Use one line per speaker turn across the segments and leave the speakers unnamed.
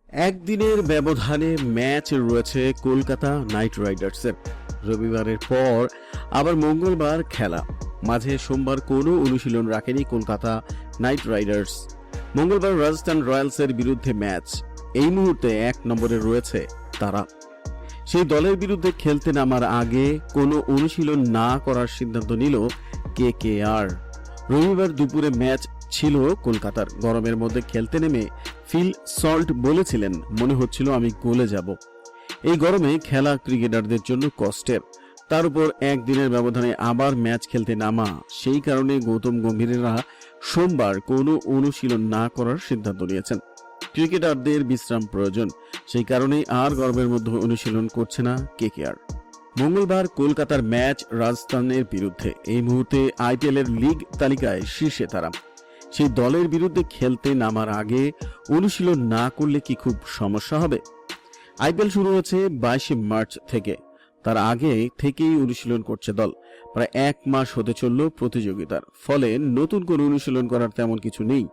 একদিনের ব্যবধানে ম্যাচ রয়েছে কলকাতা নাইট রাইডার্সের। রবিবারের পর আবার মঙ্গলবার খেলা। মাঝে সোমবার কোনো অনুশীলন রাখেনি কলকাতা নাইট রাইডার্স। মঙ্গলবার রাজস্থান রয়্যালসের বিরুদ্ধে ম্যাচ। এই মুহূর্তে 1 নম্বরে রয়েছে তারা। সেই দলের বিরুদ্ধে খেলতে নামার আগে কোনো অনুশীলন না করার সিদ্ধান্ত নিল কেকেআর। রবিবার দুপুরে ম্যাচ ছিল কলকাতার। গরমের মধ্যে খেলতে নেমে ফিল সল্ট বলেছিলেন, মনে হচ্ছিল আমি গলে যাব। এই গরমে খেলা ক্রিকেটারদের জন্য কষ্টের, তার উপর একদিনের ব্যবধানে আবার ম্যাচ খেলতে নামা। সেই কারণে গৌতম গম্ভীরেরা সোমবার কোনো অনুশীলন না করার সিদ্ধান্ত নিয়েছেন। ক্রিকেটারদের বিশ্রাম প্রয়োজন, সেই কারণেই আর গরমের মধ্যে অনুশীলন করছে না কেকেআর। মঙ্গলবার কলকাতার ম্যাচ রাজস্থানের বিরুদ্ধে। এই মুহূর্তে আইপিএল এর লিগ তালিকায় শীর্ষে তারা। সেই দলের বিরুদ্ধে খেলতে নামার আগে অনুশীলন না করলে কি খুব সমস্যা হবে? আইপিএল শুরু হচ্ছে 22 মার্চ থেকে। তার আগে থেকেই অনুশীলন করছে দল। প্রায় 1 মাস হতে চলল প্রতিযোগিতার, ফলে নতুন করে অনুশীলন করার তেমন কিছু নেই।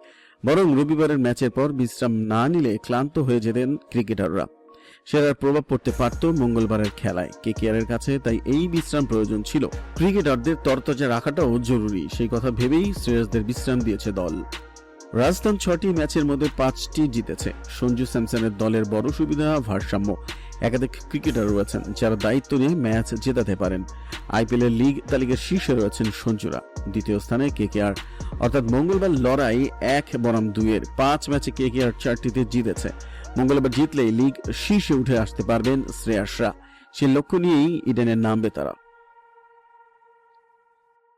বরং রবিবারের ম্যাচের পর বিশ্রাম না নিলে ক্লান্ত হয়ে যেতেন ক্রিকেটাররা। সেটার প্রভাব পড়তে পারত মঙ্গলবারের খেলায়। কেকেআরের কাছে তাই এই বিশ্রাম প্রয়োজন ছিল। ক্রিকেটারদের তরতাজা রাখাটাও জরুরি, সেই কথা ভেবেই শ্রেয়সদের বিশ্রাম দিয়েছে দল। রাজস্থান 6টি ম্যাচের মধ্যে 5টি জিতেছে। সঞ্জু স্যামসনের দলের বড় সুবিধা ভারসাম্য। একাধিক ক্রিকেটার রয়েছেন যারা দায়িত্ব নিয়ে ম্যাচ জেতাতে পারেন। আইপিএল এর লিগ তালিকার শীর্ষে রয়েছেন সঞ্জুরা। দ্বিতীয় স্থানে কেকেআর। অর্থাৎ মঙ্গলবার লড়াই 1 বনাম 2 এর। 5 ম্যাচে কেকেআর 4টিতে জিতেছে। মঙ্গলবার জিতলেই লিগ শীর্ষে উঠে আসতে পারবেন শ্রেয়াসরা। সে লক্ষ্য নিয়েই ইডেনে নামবে তারা।